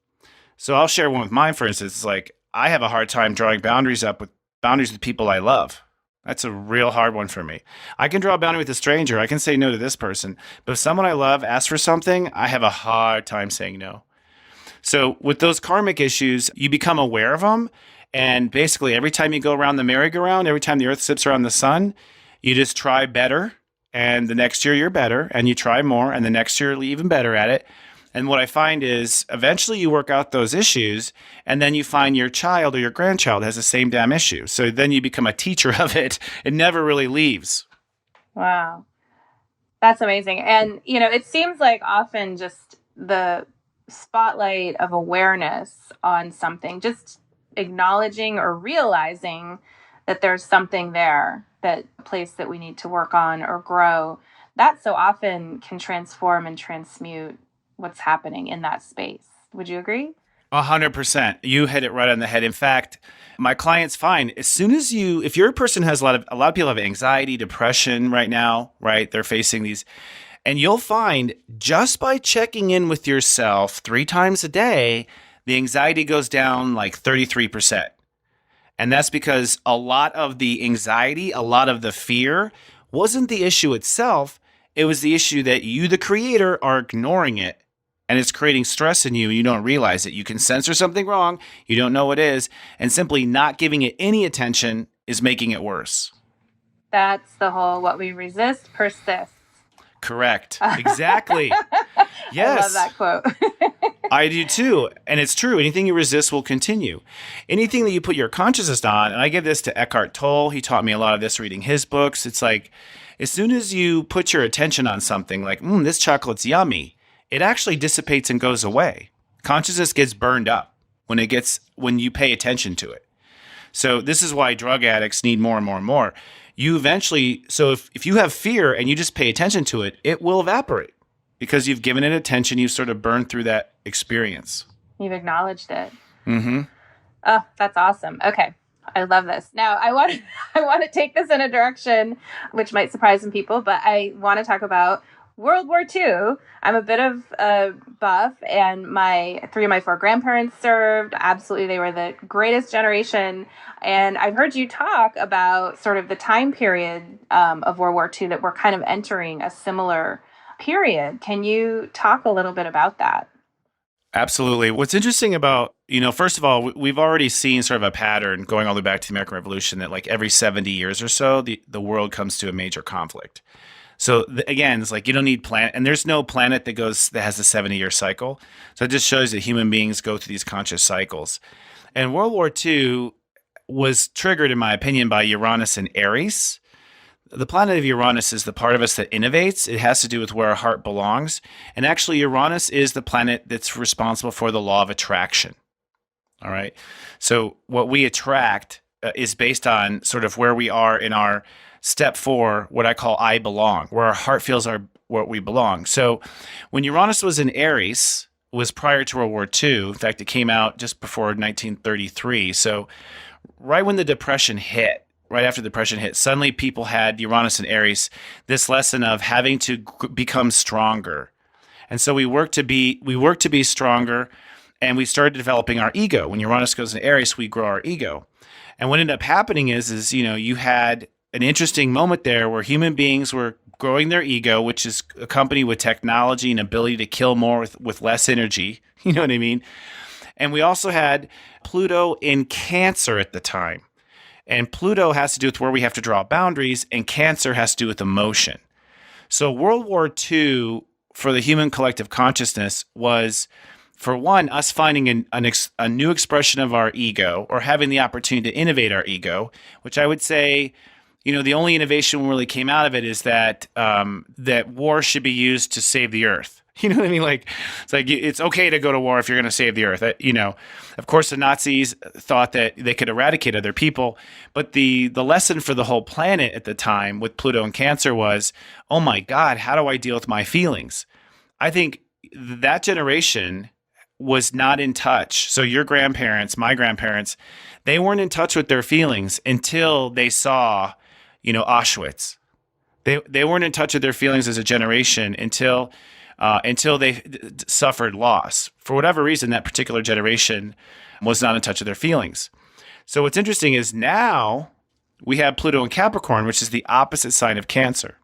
Speaker 1: So I'll share one with mine, for instance. It's like I have a hard time drawing boundaries with people I love. That's a real hard one for me. I can draw a boundary with a stranger. I can say no to this person. But if someone I love asks for something, I have a hard time saying no. So with those karmic issues, you become aware of them. And basically, every time you go around the merry-go-round, every time the earth sits around the sun, you just try better. And the next year, you're better. And you try more. And the next year, you're even better at it. And what I find is eventually you work out those issues, and then you find your child or your grandchild has the same damn issue. So then you become a teacher of it. It never really leaves.
Speaker 2: Wow. That's amazing. And, it seems like often just the spotlight of awareness on something, just acknowledging or realizing that there's something there, that place that we need to work on or grow, that so often can transform and transmute what's happening in that space. Would you agree?
Speaker 1: 100%. You hit it right on the head. In fact, my clients find as soon as if you're a person who has a lot of people have anxiety, depression right now, right? They're facing these, and you'll find just by checking in with yourself 3 times a day, the anxiety goes down like 33%. And that's because a lot of the anxiety, a lot of the fear wasn't the issue itself. It was the issue that you, the creator, are ignoring it. And it's creating stress in you, and you don't realize it. You can censor something wrong, you don't know what it is, and simply not giving it any attention is making it worse.
Speaker 2: That's the whole what we resist persists.
Speaker 1: Correct. Exactly. Yes.
Speaker 2: I love that quote.
Speaker 1: I do too. And it's true. Anything you resist will continue. Anything that you put your consciousness on, and I give this to Eckhart Tolle. He taught me a lot of this reading his books. It's like, as soon as you put your attention on something like, this chocolate's yummy, it actually dissipates and goes away. Consciousness gets burned up when you pay attention to it. So this is why drug addicts need more and more and more. You eventually, so if you have fear and you just pay attention to it, it will evaporate because you've given it attention. You've sort of burned through that experience.
Speaker 2: You've acknowledged it.
Speaker 1: Mm-hmm.
Speaker 2: Oh, that's awesome. Okay. I love this. Now, I want to take this in a direction which might surprise some people, but I want to talk about World War II. I'm a bit of a buff, and 3 of my 4 grandparents served. Absolutely, they were the greatest generation. And I've heard you talk about sort of the time period of World War II that we're kind of entering a similar period. Can you talk a little bit about that?
Speaker 1: Absolutely. What's interesting about, first of all, we've already seen sort of a pattern going all the way back to the American Revolution that like every 70 years or so, the world comes to a major conflict. So again, it's like you don't need planet, and there's no planet that has a 70-year cycle. So it just shows that human beings go through these conscious cycles. And World War II was triggered, in my opinion, by Uranus and Aries. The planet of Uranus is the part of us that innovates. It has to do with where our heart belongs. And actually, Uranus is the planet that's responsible for the law of attraction. All right. So what we attract is based on sort of where we are in our step 4, what I call I belong, where our heart feels where we belong. So when Uranus was in Aries, was prior to World War II. In fact, it came out just before 1933. So right when the Depression hit, right after the Depression hit, suddenly people had Uranus and Aries, this lesson of having to become stronger. And so we work to be stronger, and we started developing our ego. When Uranus goes in Aries, we grow our ego. And what ended up happening is you had an interesting moment there where human beings were growing their ego, which is accompanied with technology and ability to kill more with less energy. You know what I mean? And we also had Pluto in Cancer at the time. And Pluto has to do with where we have to draw boundaries, and Cancer has to do with emotion. So World War II for the human collective consciousness was, for one, us finding a new expression of our ego, or having the opportunity to innovate our ego, which I would say, the only innovation really came out of it is that that war should be used to save the earth. You know what I mean? Like, it's okay to go to war if you're going to save the earth. Of course, the Nazis thought that they could eradicate other people, but the lesson for the whole planet at the time with Pluto and Cancer was, oh my God, how do I deal with my feelings? I think that generation was not in touch. So your grandparents, my grandparents, they weren't in touch with their feelings until they saw, Auschwitz. They weren't in touch with their feelings as a generation until until they suffered loss. For whatever reason, that particular generation was not in touch with their feelings. So what's interesting is now we have Pluto in Capricorn, which is the opposite sign of Cancer.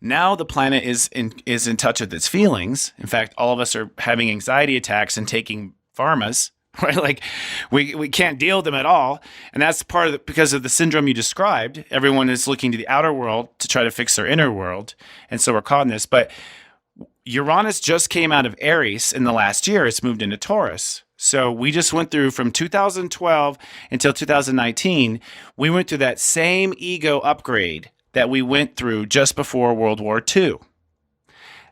Speaker 1: Now the planet is in touch with its feelings. In fact, all of us are having anxiety attacks and taking pharmas, right? Like we can't deal with them at all. And that's part of because of the syndrome you described. Everyone is looking to the outer world to try to fix their inner world. And so we're caught in this. But Uranus just came out of Aries in the last year. It's moved into Taurus. So we just went through from 2012 until 2019. We went through that same ego upgrade that we went through just before World War II.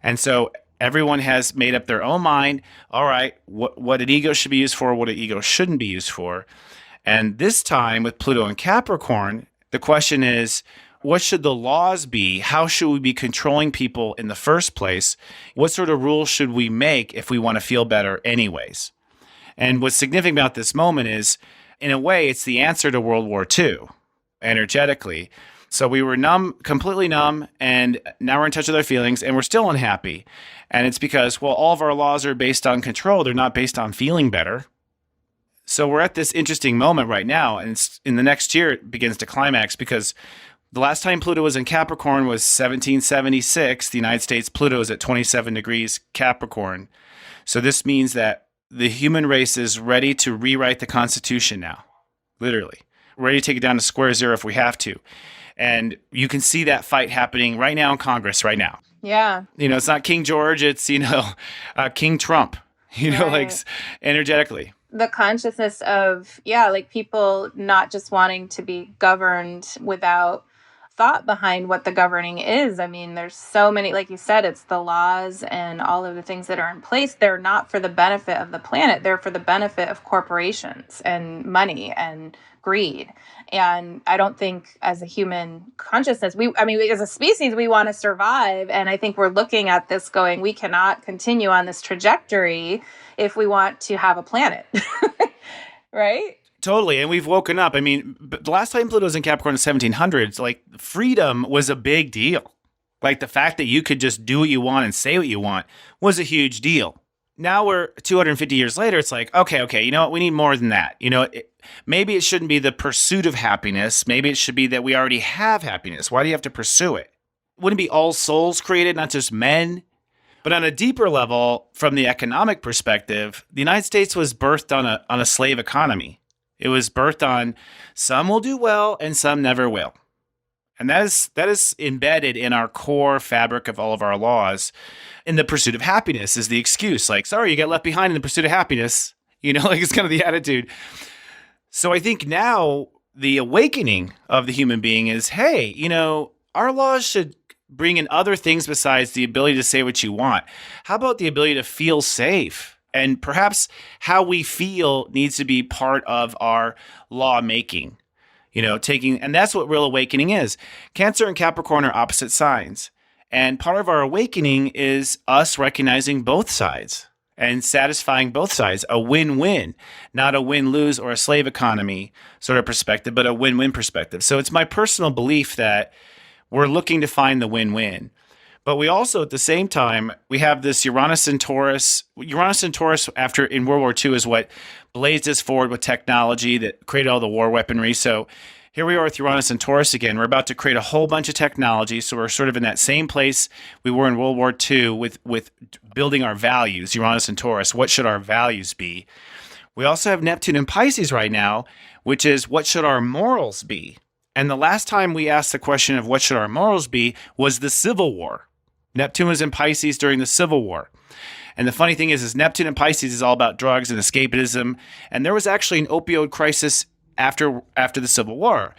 Speaker 1: And so everyone has made up their own mind. All right, what an ego should be used for, what an ego shouldn't be used for. And this time with Pluto and Capricorn, the question is, what should the laws be? How should we be controlling people in the first place? What sort of rules should we make if we want to feel better anyways? And what's significant about this moment is, in a way, it's the answer to World War II, energetically. So we were numb, completely numb, and now we're in touch with our feelings, and we're still unhappy. And it's because, well, all of our laws are based on control. They're not based on feeling better. So we're at this interesting moment right now, and it's, in the next year, it begins to climax because the last time Pluto was in Capricorn was 1776. The United States, Pluto is at 27 degrees Capricorn. So this means that the human race is ready to rewrite the Constitution now, literally. We're ready to take it down to square zero if we have to. And you can see that fight happening right now in Congress right now.
Speaker 2: Yeah.
Speaker 1: It's not King George, it's, King Trump,
Speaker 2: Right.
Speaker 1: like energetically.
Speaker 2: The consciousness of, like people not just wanting to be governed without thought behind what the governing is. I mean, there's so many, like you said, it's the laws and all of the things that are in place. They're not for the benefit of the planet. They're for the benefit of corporations and money and greed. And I don't think as a human consciousness, as a species, we want to survive. And I think we're looking at this going, we cannot continue on this trajectory if we want to have a planet. Right?
Speaker 1: Totally. And we've woken up. But the last time Pluto was in Capricorn in the 1700s, like freedom was a big deal. Like the fact that you could just do what you want and say what you want was a huge deal. Now we're 250 years later. It's like, okay, you know what? We need more than that. Maybe it shouldn't be the pursuit of happiness. Maybe it should be that we already have happiness. Why do you have to pursue it? Wouldn't it be all souls created, not just men? But on a deeper level, from the economic perspective, the United States was birthed on a slave economy. It was birthed on some will do well and some never will. And that is embedded in our core fabric of all of our laws. And the pursuit of happiness is the excuse. Like, sorry, you got left behind in the pursuit of happiness. It's kind of the attitude. So I think now the awakening of the human being is, hey, our laws should bring in other things besides the ability to say what you want. How about the ability to feel safe? And perhaps how we feel needs to be part of our law making. And that's what real awakening is. Cancer and Capricorn are opposite signs. And part of our awakening is us recognizing both sides and satisfying both sides, a win-win, not a win-lose or a slave economy sort of perspective, but a win-win perspective. So it's my personal belief that we're looking to find the win-win. But we also, at the same time, we have this Uranus and Taurus. Uranus and Taurus in World War II is what blazed us forward with technology that created all the war weaponry. So here we are with Uranus and Taurus again. We're about to create a whole bunch of technology. So we're sort of in that same place we were in World War II with building our values, Uranus and Taurus. What should our values be? We also have Neptune and Pisces right now, which is what should our morals be? And the last time we asked the question of what should our morals be was the Civil War. Neptune was in Pisces during the Civil War. And the funny thing is Neptune and Pisces is all about drugs and escapism. And there was actually an opioid crisis after the Civil War.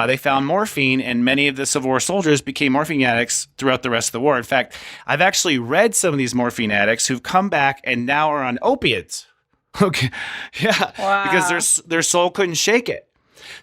Speaker 1: They found morphine, and many of the Civil War soldiers became morphine addicts throughout the rest of the war. In fact, I've actually read some of these morphine addicts who've come back and now are on opiates. Okay, yeah,
Speaker 2: Wow.
Speaker 1: because their soul couldn't shake it.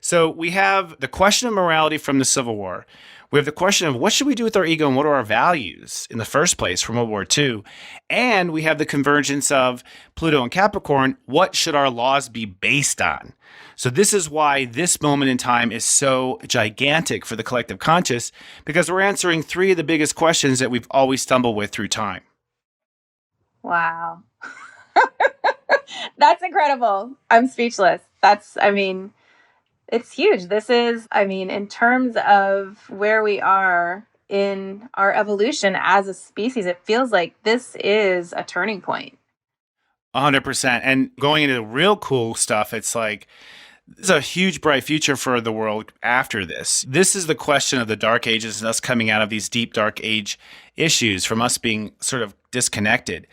Speaker 1: So we have the question of morality from the Civil War. We have the question of what should we do with our ego and what are our values in the first place from World War II? And we have the convergence of Pluto and Capricorn. What should our laws be based on? So this is why this moment in time is so gigantic for the collective conscious, because we're answering three of the biggest questions that we've always stumbled with through time.
Speaker 2: Wow. That's incredible. I'm speechless. It's huge. This is, in terms of where we are in our evolution as a species, it feels like this is a turning point.
Speaker 1: 100%. And going into the real cool stuff, it's like, there's a huge, bright future for the world after this. This is the question of the dark ages and us coming out of these deep dark age issues from us being sort of disconnected.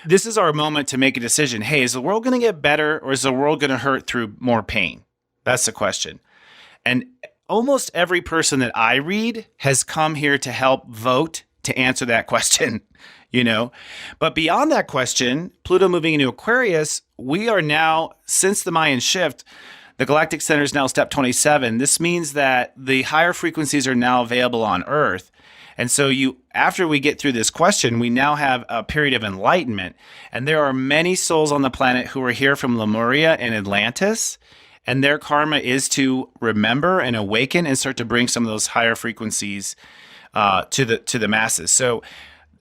Speaker 1: This is our moment to make a decision. Hey, is the world going to get better or is the world going to hurt through more pain? That's the question. And almost every person that I read has come here to help vote to answer that question, But beyond that question, Pluto moving into Aquarius, we are now, since the Mayan shift, the galactic center is now step 27. This means that the higher frequencies are now available on Earth. And so after we get through this question, we now have a period of enlightenment. And there are many souls on the planet who are here from Lemuria and Atlantis. And their karma is to remember and awaken and start to bring some of those higher frequencies to the masses. So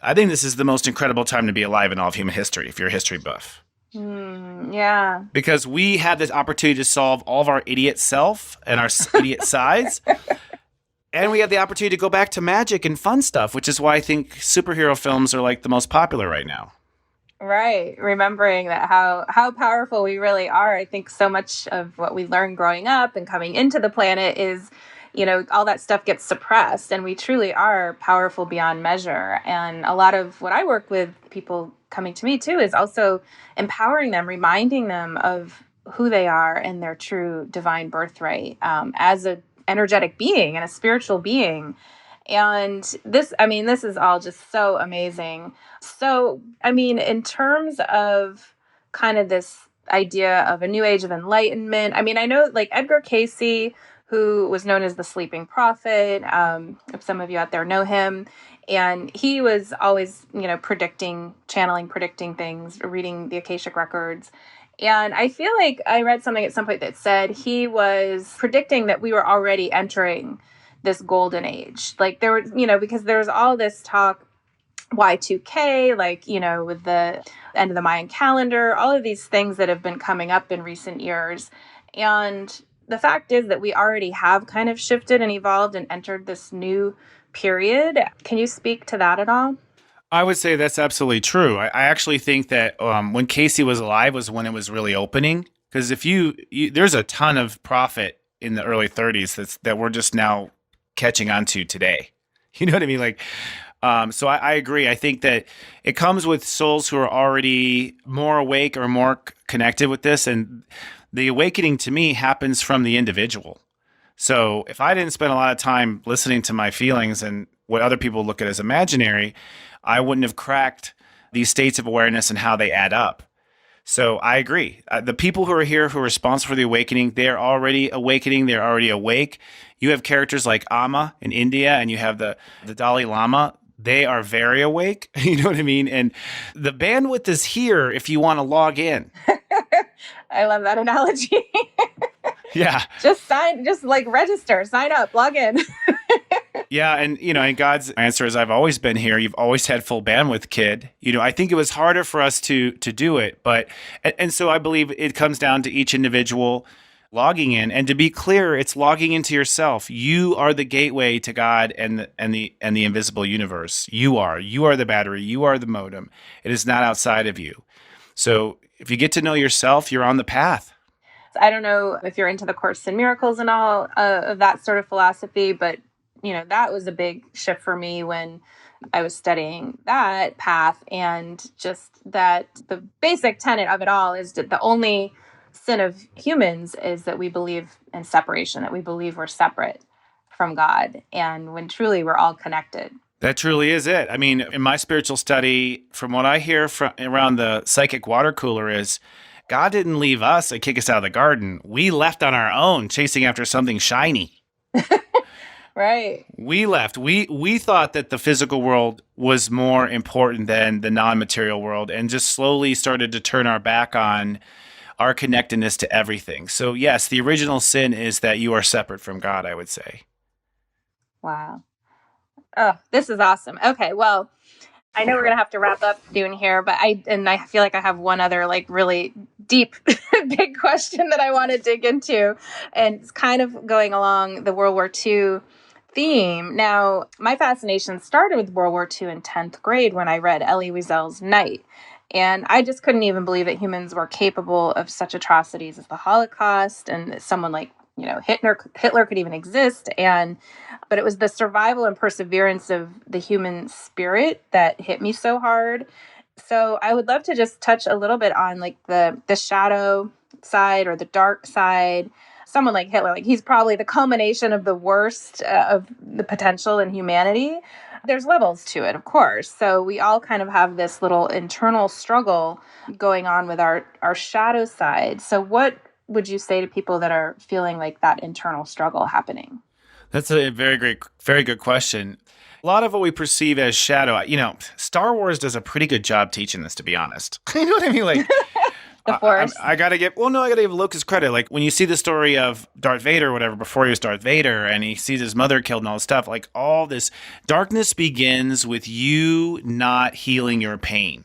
Speaker 1: I think this is the most incredible time to be alive in all of human history, if you're a history buff.
Speaker 2: Yeah.
Speaker 1: Because we have this opportunity to solve all of our idiot self and our idiot sides. And we have the opportunity to go back to magic and fun stuff, which is why I think superhero films are like the most popular right now.
Speaker 2: Right. Remembering that how powerful we really are. I think so much of what we learn growing up and coming into the planet is, all that stuff gets suppressed, and we truly are powerful beyond measure. And a lot of what I work with people coming to me too is also empowering them, reminding them of who they are and their true divine birthright as a energetic being and a spiritual being. And this is all just so amazing. So, in terms of kind of this idea of a new age of enlightenment, I know like Edgar Cayce, who was known as the Sleeping Prophet, if some of you out there know him, and he was always, predicting things, reading the Akashic records. And I feel like I read something at some point that said he was predicting that we were already entering this golden age. Like there were, because there was all this talk, Y2K, with the end of the Mayan calendar, all of these things that have been coming up in recent years. And the fact is that we already have kind of shifted and evolved and entered this new period. Can you speak to that at all?
Speaker 1: I would say that's absolutely true. I actually think that when Casey was alive was when it was really opening. Because if there's a ton of profit in the early 30s that we're just now catching on to today. You know what I mean? Like, so I agree. I think that it comes with souls who are already more awake or more connected with this. And the awakening to me happens from the individual. So if I didn't spend a lot of time listening to my feelings and what other people look at as imaginary, I wouldn't have cracked these states of awareness and how they add up. So I agree. The people who are here who are responsible for the awakening, they're already awakening. They're already awake. You have characters like Amma in India, and you have the Dalai Lama. They are very awake. You know what I mean? And the bandwidth is here if you want to log in.
Speaker 2: I love that analogy.
Speaker 1: Yeah.
Speaker 2: Just register, sign up, log in.
Speaker 1: Yeah. And, and God's answer is, I've always been here. You've always had full bandwidth, kid. I think it was harder for us to do it. And so I believe it comes down to each individual logging in. And to be clear, it's logging into yourself. You are the gateway to God and the invisible universe. You are the battery. You are the modem. It is not outside of you. So if you get to know yourself, you're on the path.
Speaker 2: I don't know if you're into the Course in Miracles and all of that sort of philosophy, but that was a big shift for me when I was studying that path, and just that the basic tenet of it all is that the only sin of humans is that we believe in separation, that we believe we're separate from God, and when truly we're all connected.
Speaker 1: That truly is it. In my spiritual study, from what I hear from around the psychic water cooler is God didn't leave us and kick us out of the garden. We left on our own, chasing after something shiny.
Speaker 2: Right.
Speaker 1: We left. We thought that the physical world was more important than the non-material world, and just slowly started to turn our back on our connectedness to everything. So yes, the original sin is that you are separate from God, I would say.
Speaker 2: Wow. Oh, this is awesome. Okay, well, I know we're gonna have to wrap up soon here, but I feel like I have one other like really deep, big question that I want to dig into, and it's kind of going along the World War II theme. Now, my fascination started with World War II in 10th grade when I read Elie Wiesel's Night. And I just couldn't even believe that humans were capable of such atrocities as the Holocaust, and someone like, Hitler could even exist. But it was the survival and perseverance of the human spirit that hit me so hard. So I would love to just touch a little bit on like the shadow side or the dark side. Someone like Hitler, like he's probably the culmination of the worst of the potential in humanity. There's levels to it, of course. So we all kind of have this little internal struggle going on with our shadow side. So what would you say to people that are feeling like that internal struggle happening?
Speaker 1: That's a very good question. A lot of what we perceive as shadow, Star Wars does a pretty good job teaching this, to be honest. You know what I mean? Like,
Speaker 2: The Force.
Speaker 1: I gotta give Lucas credit. Like when you see the story of Darth Vader or whatever, before he was Darth Vader and he sees his mother killed and all this stuff, like all this darkness begins with you not healing your pain.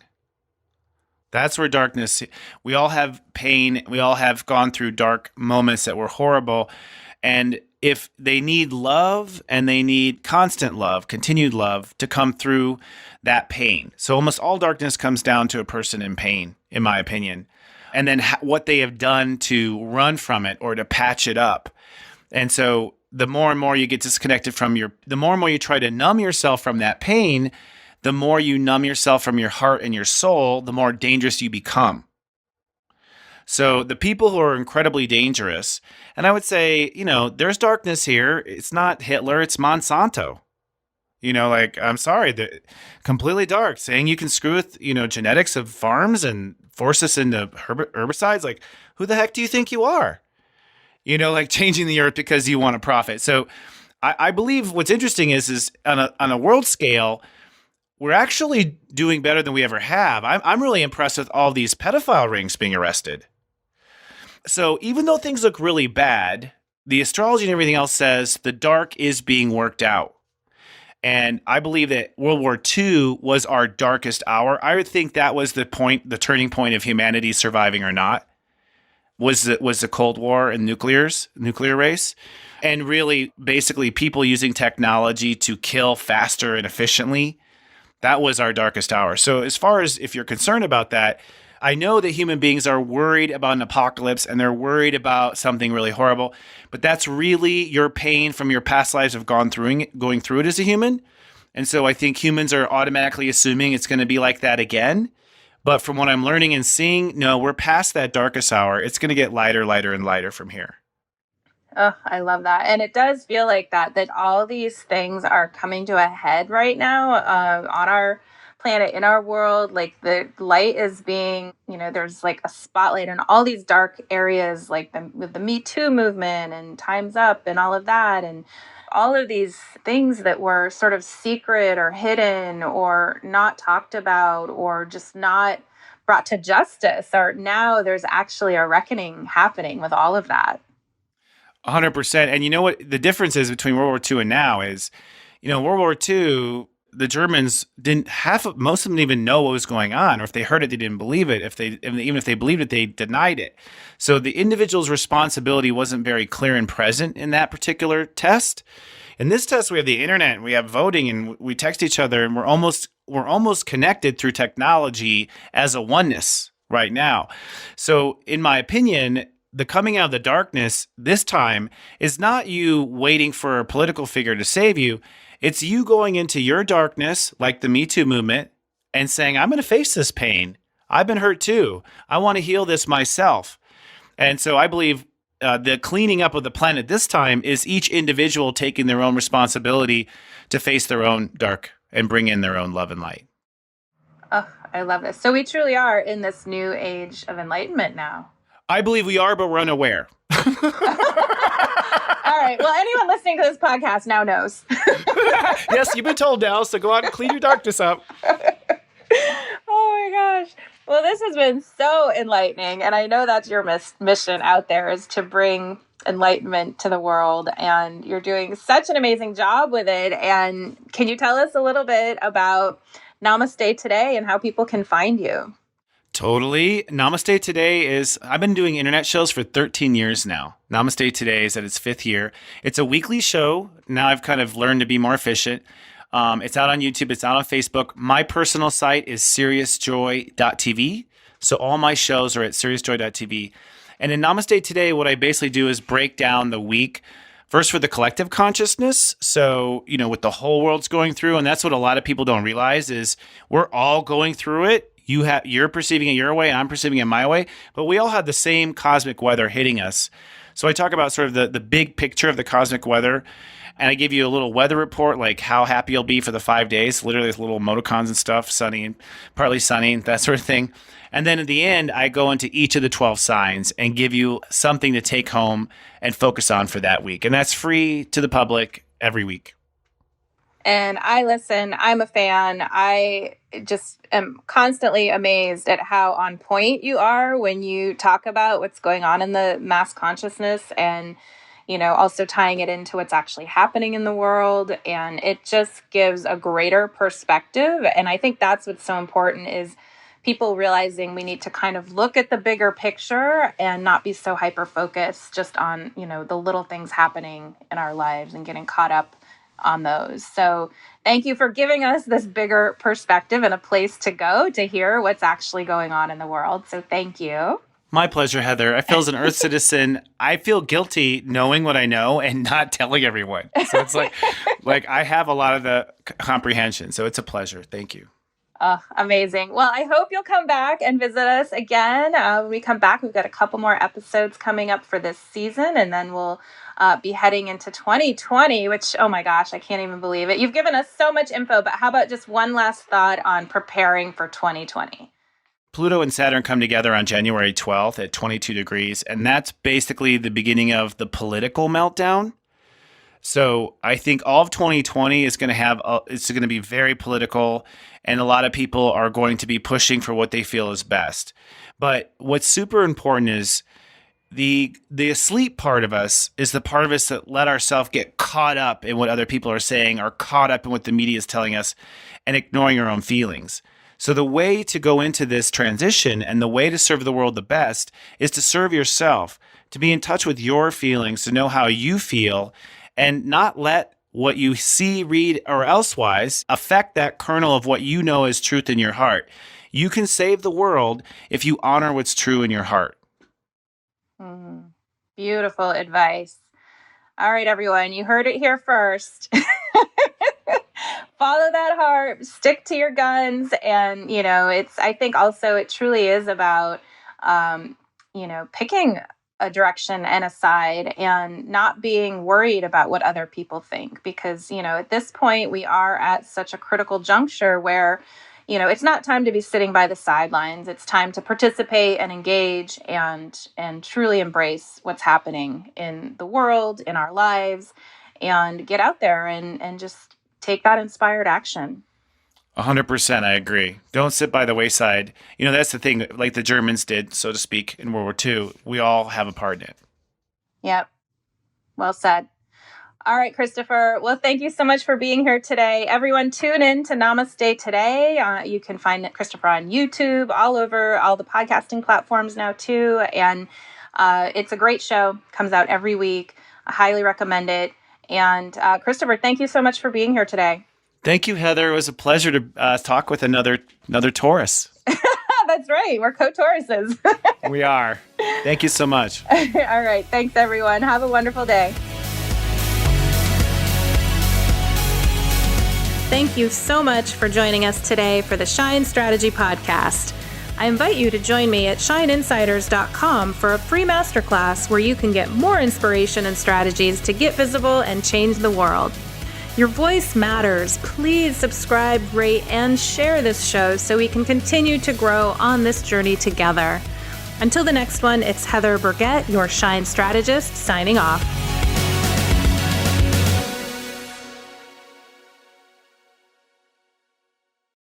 Speaker 1: That's where darkness, we all have pain. We all have gone through dark moments that were horrible. And if they need love and they need constant love, continued love to come through that pain. So almost all darkness comes down to a person in pain, in my opinion. And then what they have done to run from it or to patch it up. And so the more and more you get disconnected from the more and more you try to numb yourself from that pain, the more you numb yourself from your heart and your soul, the more dangerous you become. So the people who are incredibly dangerous, and I would say, there's darkness here. It's not Hitler, it's Monsanto. I'm sorry, completely dark, saying you can screw with, genetics of farms and force us into herbicides. Like, who the heck do you think you are? Changing the earth because you want to profit. So I believe what's interesting is on a world scale, we're actually doing better than we ever have. I'm really impressed with all these pedophile rings being arrested. So even though things look really bad, the astrology and everything else says the dark is being worked out. And I believe that World War II was our darkest hour. I would think that was the turning point of humanity surviving or not, was the Cold War and nuclear race. And really, basically, people using technology to kill faster and efficiently. That was our darkest hour. So as far as if you're concerned about that, I know that human beings are worried about an apocalypse and they're worried about something really horrible, but that's really your pain from your past lives of going through it as a human. And so I think humans are automatically assuming it's going to be like that again. But from what I'm learning and seeing, no, we're past that darkest hour. It's going to get lighter, lighter, and lighter from here.
Speaker 2: Oh, I love that. And it does feel like that all these things are coming to a head right now on our planet, in our world. Like the light is being, there's like a spotlight on all these dark areas, like with the Me Too movement and Time's Up and all of that. And all of these things that were sort of secret or hidden or not talked about or just not brought to justice, or now there's actually a reckoning happening with all of that.
Speaker 1: 100%. And you know what the difference is between World War II and now is, World War II, the Germans most of them didn't even know what was going on, or if they heard it, they didn't believe it. Even if they believed it, they denied it. So the individual's responsibility wasn't very clear and present in that particular test. In this test, we have the internet, and we have voting, and we text each other, and we're almost connected through technology as a oneness right now. So in my opinion, the coming out of the darkness this time is not you waiting for a political figure to save you. It's you going into your darkness, like the Me Too movement, and saying, I'm going to face this pain. I've been hurt too. I want to heal this myself. And so I believe the cleaning up of the planet this time is each individual taking their own responsibility to face their own dark and bring in their own love and light.
Speaker 2: Oh, I love this. So we truly are in this new age of enlightenment now.
Speaker 1: I believe we are, but we're unaware.
Speaker 2: All right. Well, anyone listening to this podcast now knows.
Speaker 1: Yes, you've been told now, so go out and clean your darkness up.
Speaker 2: Oh my gosh. Well, this has been so enlightening. And I know that's your mission out there, is to bring enlightenment to the world. And you're doing such an amazing job with it. And can you tell us a little bit about Namaste Today and how people can find you?
Speaker 1: Totally. Namaste Today I've been doing internet shows for 13 years now. Namaste Today is at its 5th year. It's a weekly show. Now I've kind of learned to be more efficient. It's out on YouTube. It's out on Facebook. My personal site is SiriusJoy.tv. So all my shows are at SiriusJoy.tv. And in Namaste Today, what I basically do is break down the week first for the collective consciousness. So, what the whole world's going through, and that's what a lot of people don't realize, is we're all going through it. You're perceiving it your way, and I'm perceiving it my way, but we all have the same cosmic weather hitting us. So I talk about sort of the big picture of the cosmic weather, and I give you a little weather report, like how happy you'll be for the 5 days, literally with little emoticons and stuff, sunny and partly sunny, that sort of thing. And then at the end, I go into each of the 12 signs and give you something to take home and focus on for that week. And that's free to the public every week.
Speaker 2: And I listen, I'm a fan. I just am constantly amazed at how on point you are when you talk about what's going on in the mass consciousness, and, also tying it into what's actually happening in the world. And it just gives a greater perspective. And I think that's what's so important, is people realizing we need to kind of look at the bigger picture and not be so hyper-focused just on, the little things happening in our lives and getting caught up on those. So thank you for giving us this bigger perspective and a place to go to hear what's actually going on in the world. So thank you.
Speaker 1: My pleasure, Heather. I feel as an Earth citizen, I feel guilty knowing what I know and not telling everyone. So it's like I have a lot of the comprehension. So it's a pleasure. Thank you.
Speaker 2: Oh, amazing. Well, I hope you'll come back and visit us again. When we come back, we've got a couple more episodes coming up for this season, and then we'll be heading into 2020, which, oh my gosh, I can't even believe it. You've given us so much info, but how about just one last thought on preparing for 2020?
Speaker 1: Pluto and Saturn come together on January 12th at 22 degrees, and that's basically the beginning of the political meltdown. So I think all of 2020 is going to be very political, and a lot of people are going to be pushing for what they feel is best. But what's super important is the asleep part of us is the part of us that let ourselves get caught up in what other people are saying, or caught up in what the media is telling us, and ignoring our own feelings. So the way to go into this transition and the way to serve the world the best is to serve yourself, to be in touch with your feelings, to know how you feel, and not let what you see, read, or elsewise affect that kernel of what you know is truth in your heart. You can save the world if you honor what's true in your heart.
Speaker 2: Beautiful advice. All right, everyone, you heard it here first. Follow that heart, stick to your guns. And, I think also it truly is about, picking a direction and a side and not being worried about what other people think. Because, at this point, we are at such a critical juncture where, it's not time to be sitting by the sidelines. It's time to participate and engage and truly embrace what's happening in the world, in our lives, and get out there and just take that inspired action.
Speaker 1: 100%, I agree. Don't sit by the wayside. That's the thing, like the Germans did, so to speak, in World War II. We all have a part in it.
Speaker 2: Yep. Well said. All right, Christopher. Well, thank you so much for being here today. Everyone, tune in to Namaste Today. You can find Christopher on YouTube, all over all the podcasting platforms now, too. And it's a great show. Comes out every week. I highly recommend it. And Christopher, thank you so much for being here today.
Speaker 1: Thank you, Heather. It was a pleasure to talk with another Taurus.
Speaker 2: That's right. We're co-Tauruses.
Speaker 1: We are. Thank you so much.
Speaker 2: All right. Thanks, everyone. Have a wonderful day. Thank you so much for joining us today for the Shine Strategy Podcast. I invite you to join me at shineinsiders.com for a free masterclass where you can get more inspiration and strategies to get visible and change the world. Your voice matters. Please subscribe, rate, and share this show so we can continue to grow on this journey together. Until the next one, it's Heather Burgett, your Shine Strategist, signing off.